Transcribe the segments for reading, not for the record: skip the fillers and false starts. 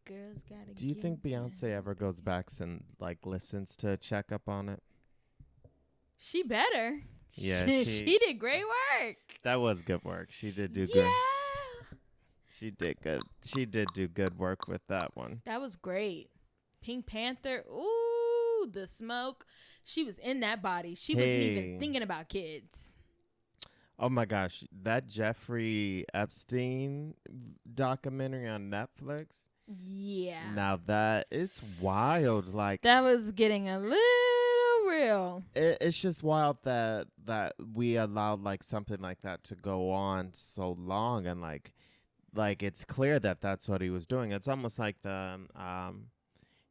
Girls gotta Do you think get Beyonce down. ever goes back and like listens to check up on it? She better. Yeah, she did great work. That was good work. She did do Yeah. good. She did good. She did do good work with that one. That was great. Pink Panther. Ooh, the smoke. She was in that body. She wasn't even thinking about kids. Oh my gosh, that Jeffrey Epstein documentary on Netflix. Yeah. Now that it's wild. Like That was getting a little real. it's just wild that we allowed like something like that to go on so long, and like it's clear that that's what he was doing. It's almost like the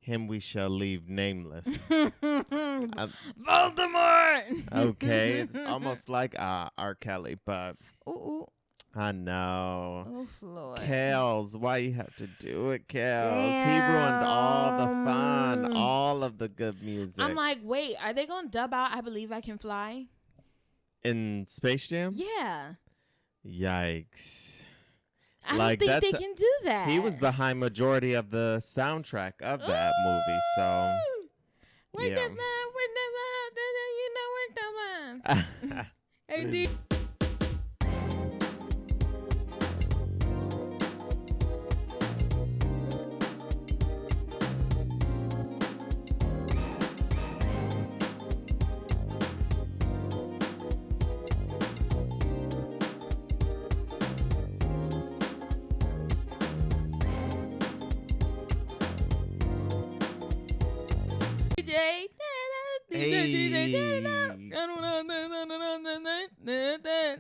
him we shall leave nameless. Voldemort. Okay, it's almost like R. Kelly, but Ooh. I know. Oh, Lord. Kales, why you have to do it, Kales? He ruined all the fun, Damn. all of the good music. I'm like, wait, are they going to dub out I Believe I Can Fly? In Space Jam? Yeah. Yikes. I Like, don't think they that's can do that. He was behind majority of the soundtrack of that movie, so Wait, yeah. that man, you know, work that man. Hey, D.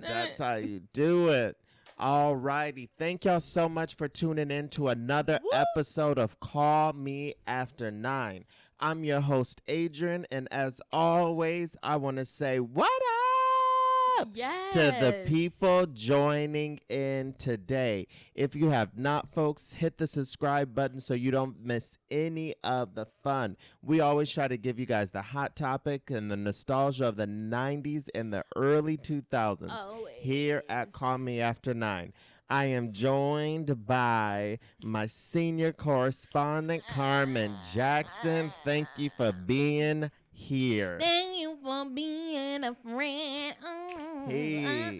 That's how you do it. All righty. Thank y'all so much for tuning in to another episode of Call Me After 9. I'm your host, Adrian, and as always, I want to say what up Yes. to the people joining in today. If you have not, folks, hit the subscribe button so you don't miss any of the fun. We always try to give you guys the hot topic and the nostalgia of the 90s and the early 2000s here at Call Me After 9. I am joined by my senior correspondent, Carmen Jackson. Thank you for being here. Thank you for being a friend. Hey.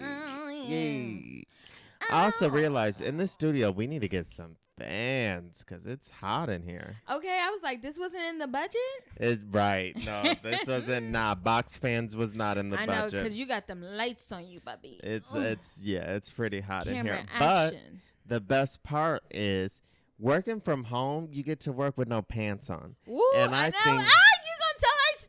I also realized in the studio we need to get some fans because it's hot in here. Okay, I was like, this wasn't in the budget? It's right. No, this wasn't. Nah, box fans was not in the I know, budget. because you got them lights on you, puppy. It's pretty hot in Camera here. action. But the best part is working from home. You get to work with no pants on. Woo, and I I know. think You gonna tell our stuff?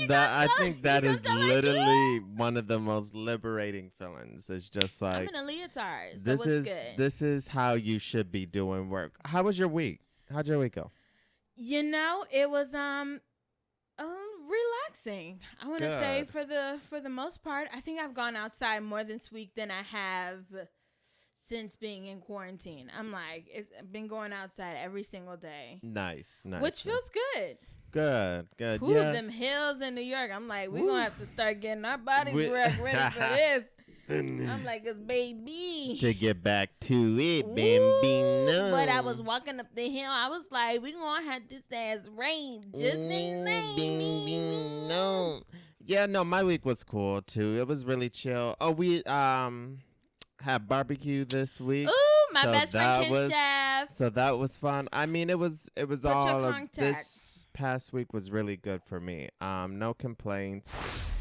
I think that is literally one of the most liberating feelings. It's just like I'm in a leotard. So this what's is good? this is how you should be doing work. How was your week? How'd your week go? You know, it was relaxing. I want to say for the most part, I think I've gone outside more this week than I have since being in quarantine. I'm like, I've been going outside every single day. Nice. Which feels good. Good. Ooh, Yeah. them hills in New York. I'm like, we're going to have to start getting our bodies ready for this. I'm like, it's baby. To get back to it, bambino. But I was walking up the hill. I was like, we're going to have this ass rain just bambino. Yeah, no, my week was cool, too. It was really chill. Oh, we had barbecue this week. Ooh, my best friend Ken Chef. So that was fun. I mean, it was all of contact. This past week was really good for me. No complaints.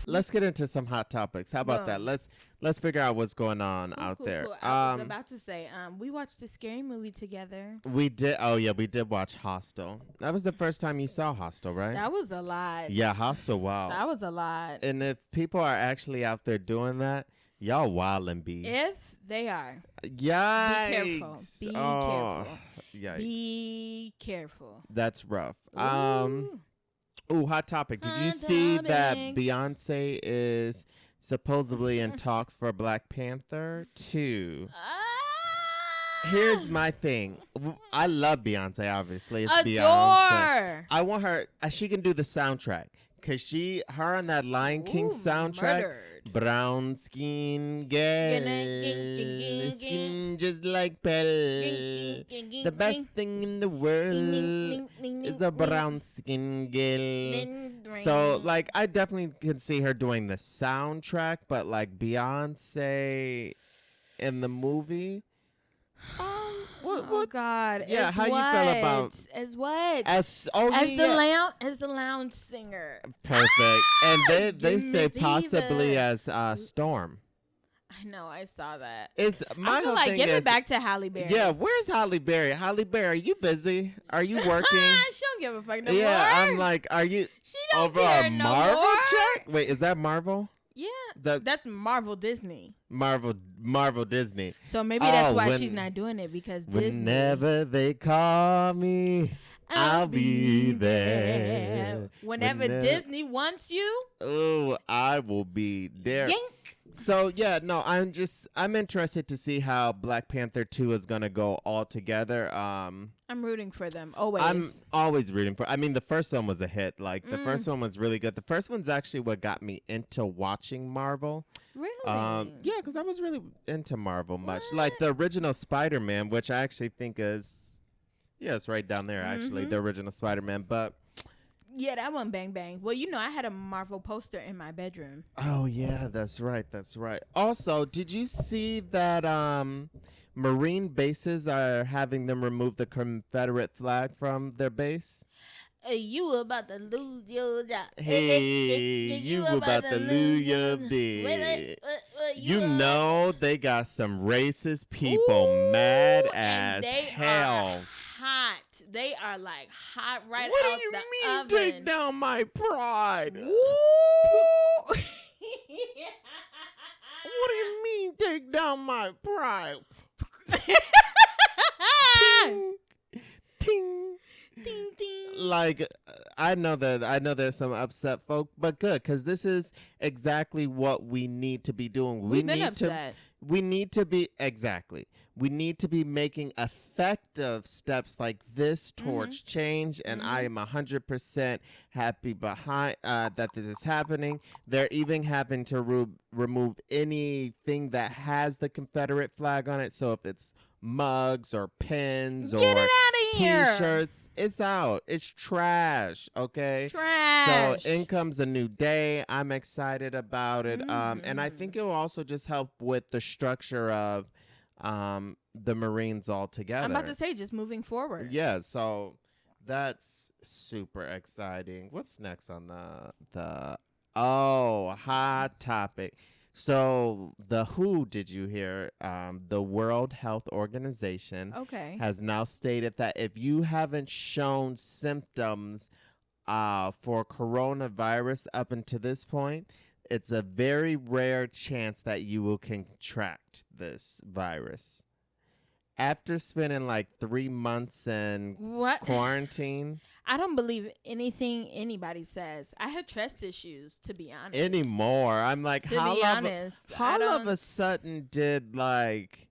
Let's get into some hot topics. How about that? Let's figure out what's going on out there. Cool. I was about to say, we watched a scary movie together. We did. Oh yeah, we did watch Hostel. That was the first time you saw Hostel, right? That was a lot. Yeah, Hostel. Wow. That was a lot. And if people are actually out there doing that, y'all wildin' be. If they are. Yikes. Be careful. Be careful. Yikes. Be careful. That's rough. Ooh, hot topic. Did you see that Beyonce is supposedly in talks for Black Panther 2? Here's my thing. I love Beyonce, obviously. It's Beyonce. I want her. She can do the soundtrack. Because her on that Lion King soundtrack, Brown skin girl, skin just like pearl. The best thing in the world is a brown skin girl. So, like, I definitely could see her doing the soundtrack, but like Beyonce in the movie. Oh God! Yeah, as how what? you feel about as what? As the lounge singer. Perfect, and they Give say me possibly fever. as Storm. I know, I saw that. It's my I feel whole like thing give is, it back to Halle Berry. yeah. Where's Halle Berry? Halle Berry, are you busy? Are you working? She don't give a fuck no more. I'm like, are you She don't over care a no Marvel more. check? Wait, is that Marvel? Yeah, that's Marvel Disney. Marvel Disney. So maybe that's why she's not doing it, because whenever they call me, I'll be there. Whenever Disney wants you, oh, I will be there. Yank. So yeah, no, I'm interested to see how Black Panther 2 is gonna go all together. I'm rooting for them always. I'm always rooting for. I mean, the first one was a hit. Like the first one was really good. The first one's actually what got me into watching Marvel. Really? Yeah, because I was really into Marvel much. Like the original Spider-Man, which I actually think is, yeah, it's right down there actually. The original Spider-Man, but. Yeah, that one bang bang. Well, I had a Marvel poster in my bedroom. Oh yeah, that's right. Also, did you see that Marine bases are having them remove the Confederate flag from their base? You about to lose your job. Hey, you about to lose your bid. You know they got some racist people mad as hell. Hot. They are like hot right what out do you the mean oven. take down my pride? What do you mean take down my pride? Ting, ting. Ding, ding. Like I know there's some upset folk, but good, because this is exactly what we need to be doing. We need to be making effective steps like this towards change, and I am 100% happy behind that this is happening. They're even having to remove anything that has the Confederate flag on it. So if it's mugs or pins Get or it out of here. T-shirts, it's out. It's trash. Okay. Trash. So in comes a new day. I'm excited about it. And I think it will also just help with the structure of the Marines all together. I'm about to say, just moving forward. Yeah. So that's super exciting. What's next on the hot topic? So the WHO, did you hear? The World Health Organization has now stated that if you haven't shown symptoms for coronavirus up until this point, it's a very rare chance that you will contract this virus. After spending like 3 months in quarantine. I don't believe anything anybody says. I have trust issues, to be honest. Anymore. I'm like, how of a sudden did like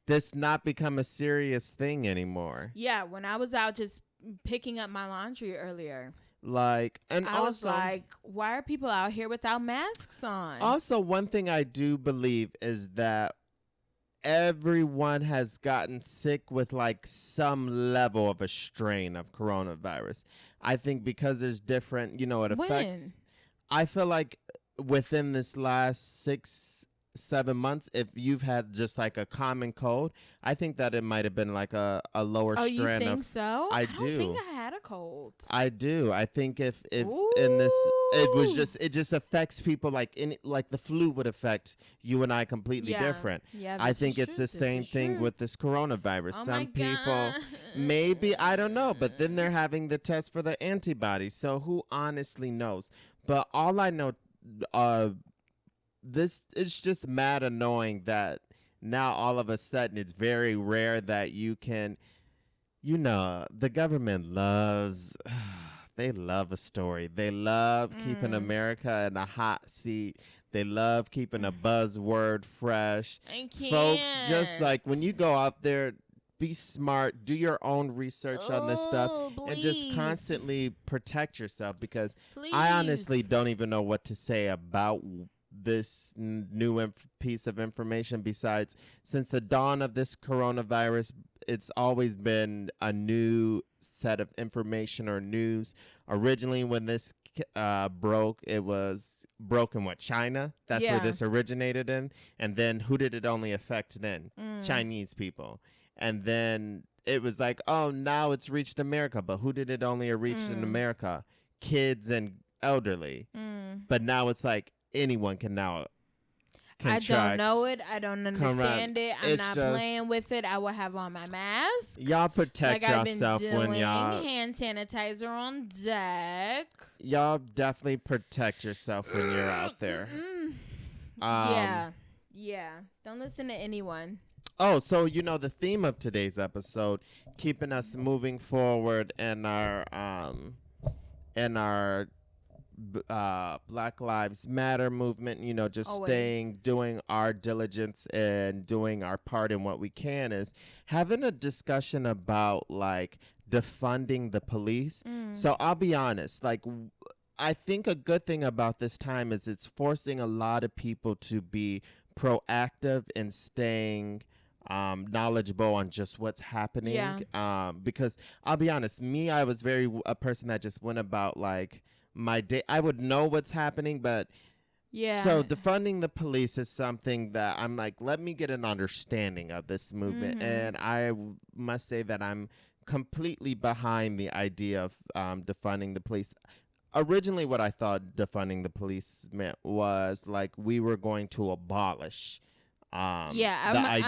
this not become a serious thing anymore? Yeah, when I was out just picking up my laundry earlier. Like, and I was like, why are people out here without masks on? Also, one thing I do believe is that everyone has gotten sick with like some level of a strain of coronavirus. I think because there's different, it affects. I feel like within this last 6-7 months, if you've had just like a common cold, I think that it might have been like a lower strand. You think so? I don't think I had a cold. I do. I think if Ooh. in this it just affects people like the flu would affect you and I completely different. Yeah, I think it's the same thing with this coronavirus. Oh Some people maybe, I don't know, but then they're having the test for the antibodies. So who honestly knows? But all I know this is just mad annoying that now all of a sudden it's very rare that you can, the government loves, they love a story. They love keeping America in a hot seat. They love keeping a buzzword fresh. Folks, just like when you go out there, be smart, do your own research on this stuff, and just constantly protect yourself, because I honestly don't even know what to say about this new piece of information. Besides, since the dawn of this coronavirus, it's always been a new set of information or news. Originally, when this broke, it was broke in China. That's where this originated in. And then who did it only affect then? Chinese people. And then it was like, oh, now it's reached America. But who did it only reach in America? Kids and elderly. But now it's like anyone can now contract. I don't know it. I don't understand it. I'm not playing with it. I will have on my mask. Y'all protect yourself when y'all hand sanitizer on deck. Y'all definitely protect yourself when you're out there. Yeah. Don't listen to anyone. Oh, so the theme of today's episode, keeping us moving forward in our Black Lives Matter movement, just Always. doing our diligence and doing our part in what we can, is having a discussion about like defunding the police. So I'll be honest, like I think a good thing about this time is it's forcing a lot of people to be proactive in staying knowledgeable on just what's happening. Because I'll be honest, I was a person that just went about like my day. I would know what's happening, but so defunding the police is something that I'm like, let me get an understanding of this movement. And I must say that I'm completely behind the idea of defunding the police. Originally, what I thought defunding the police meant was like we were going to abolish I'm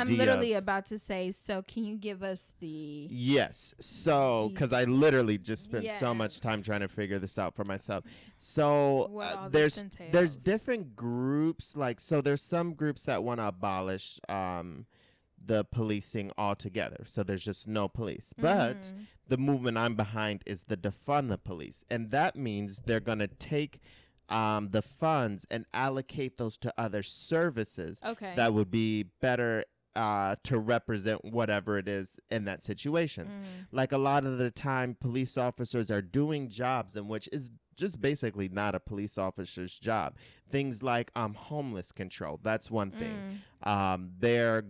literally about to say, so can you give us the... Yes. So, because I literally just spent so much time trying to figure this out for myself. So, there's different groups. Like, so there's some groups that want to abolish the policing altogether. So there's just no police. But the movement I'm behind is the defund the police. And that means they're going to take the funds and allocate those to other services that would be better to represent whatever it is in that situation. Like a lot of the time, police officers are doing jobs in which is just basically not a police officer's job. Things like homeless control. That's one thing. They're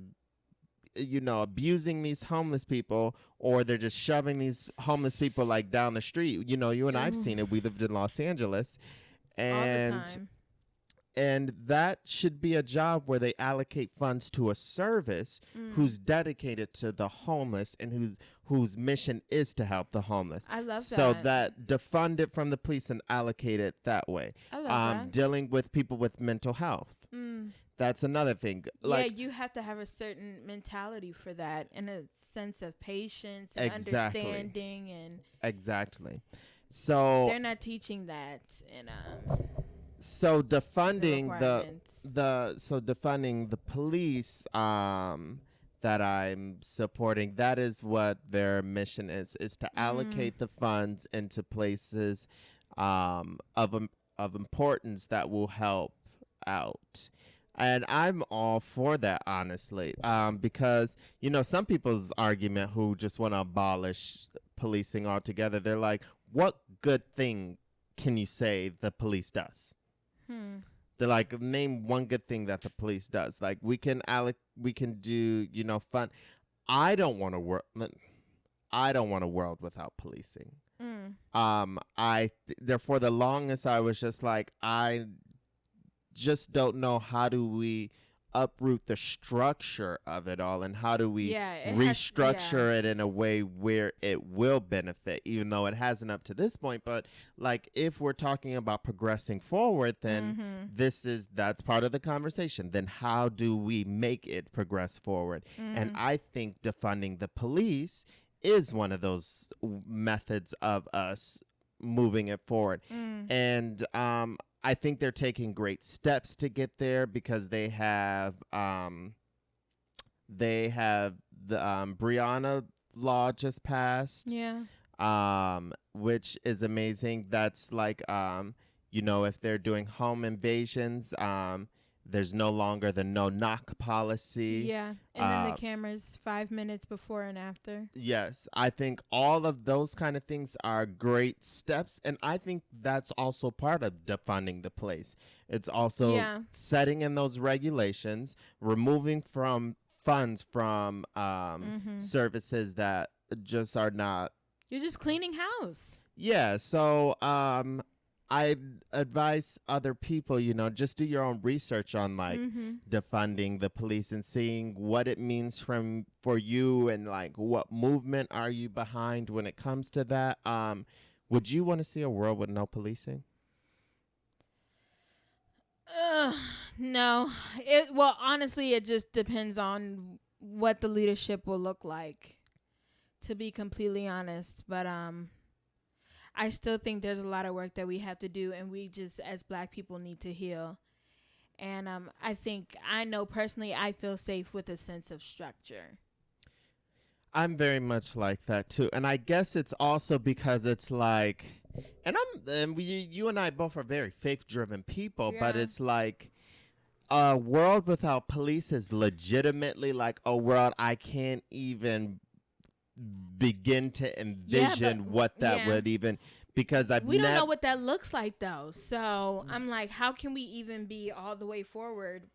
abusing these homeless people, or they're just shoving these homeless people like down the street. You and I've seen it. We lived in Los Angeles. And all the time. And that should be a job where they allocate funds to a service who's dedicated to the homeless and whose mission is to help the homeless. I love that. So that defund it from the police and allocate it that way. I love that. Dealing with people with mental health. That's another thing. Like, you have to have a certain mentality for that, and a sense of patience and understanding. And exactly. So they're not teaching that in so defunding defunding the police that I'm supporting, that is what their mission is to allocate the funds into places of importance that will help out. And I'm all for that, honestly, because, some people's argument who just want to abolish policing altogether, they're like, what good thing can you say the police does? They're like, name one good thing that the police does. Like, we can do, fun. I don't want a world without policing. Therefore, the longest I was just like, I just don't know how do we uproot the structure of it all, and how do we restructure it in a way where it will benefit, even though it hasn't up to this point. But like, if we're talking about progressing forward, then that's part of the conversation. Then how do we make it progress forward? And I think defunding the police is one of those methods of us moving it forward. And I think they're taking great steps to get there, because they have the Brianna law just passed. Which is amazing. That's like if they're doing home invasions, There's no longer the no knock policy. Yeah. And then the cameras 5 minutes before and after. Yes. I think all of those kind of things are great steps. And I think that's also part of defunding the police. It's also setting in those regulations, removing from funds from services that just are not. You're just cleaning house. Yeah. So I advise other people, just do your own research on like defunding the police and seeing what it means for you and like what movement are you behind when it comes to that. Would you want to see a world with no policing? No. Well, honestly, it just depends on what the leadership will look like, to be completely honest. But I still think there's a lot of work that we have to do, and we just, as Black people, need to heal. And I know personally, I feel safe with a sense of structure. I'm very much like that too. And I guess it's also because it's like, you and I both are very faith-driven people, but it's like a world without police is legitimately like a world I can't even begin to envision what that would even, because we don't know what that looks like though. So I'm like, how can we even be all the way forward,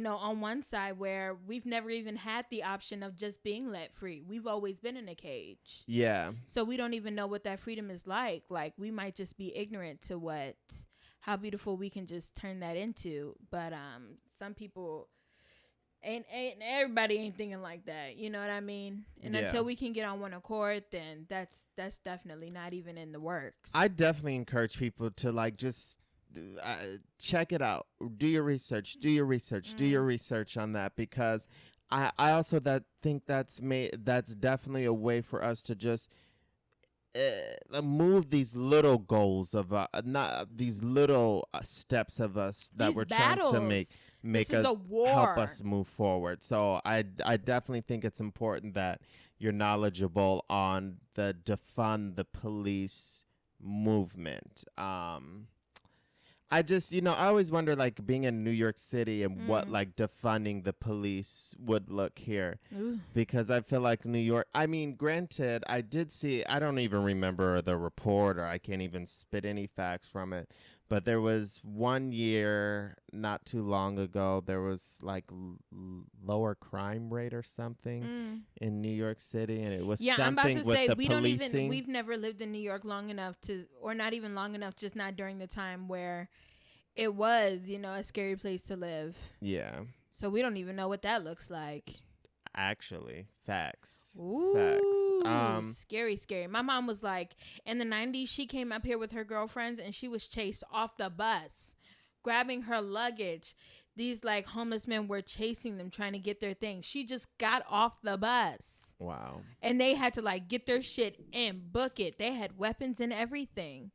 on one side where we've never even had the option of just being let free. We've always been in a cage. Yeah. So we don't even know what that freedom is like. Like, we might just be ignorant to how beautiful we can just turn that into. But some people ain't everybody ain't thinking like that. You know what I mean? And until we can get on one accord, then that's definitely not even in the works. I definitely encourage people to like just check it out. Do your research on that, because I also think that's definitely a way for us to just move these little goals of not these little steps of us that we're trying to make us help us move forward. So I definitely think it's important that you're knowledgeable on the defund the police movement. I just, I always wonder, like, being in New York City and what, like, defunding the police would look here. Ooh. Because I feel like New York, I mean, granted, I don't even remember the report, or I can't even spit any facts from it. But there was 1 year not too long ago, there was like lower crime rate or something in New York City. And it was something I'm about to with say, the policing. we've never lived in New York long enough or not even long enough, just not during the time where it was, a scary place to live. Yeah. So we don't even know what that looks like. Actually, facts. Ooh, facts. Scary. My mom was like, in the 90s, she came up here with her girlfriends and she was chased off the bus, grabbing her luggage. These like homeless men were chasing them, trying to get their things. She just got off the bus. Wow. And they had to like get their shit and book it. They had weapons and everything.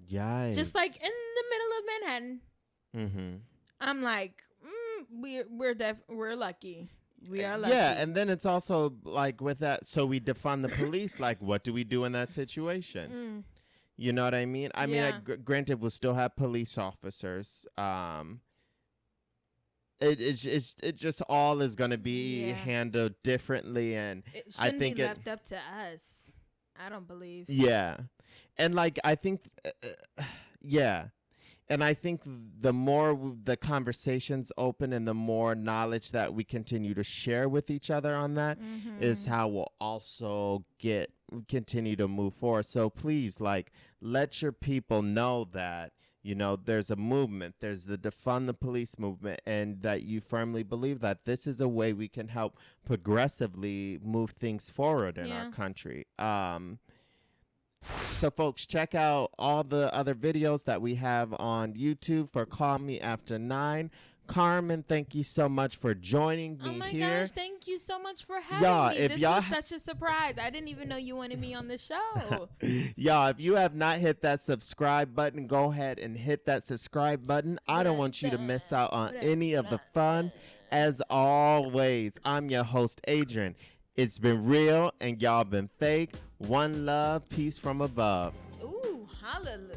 Yikes. Just like in the middle of Manhattan. Mm-hmm. I'm like, we're lucky. We are lucky. Yeah, and then it's also like with that, so we defund the police, like what do we do in that situation? You know what I mean? I mean, granted, we'll still have police officers. It just all is going to be handled differently, and I think be left up to us. I don't believe. Yeah, and like I think, And I think the more the conversations open and the more knowledge that we continue to share with each other on that is how we'll also continue to move forward. So please, like, let your people know that, there's a movement, there's the defund the police movement, and that you firmly believe that this is a way we can help progressively move things forward in our country. So, folks, check out all the other videos that we have on YouTube for Call Me After 9. Carmen, thank you so much for joining me here. Oh, my gosh, thank you so much for having me. This was such a surprise. I didn't even know you wanted me on the show. Y'all, if you have not hit that subscribe button, go ahead and hit that subscribe button. I don't want you to miss out on any of the fun. As always, I'm your host, Adrian. It's been real and y'all been fake. One love, peace from above. Ooh, hallelujah.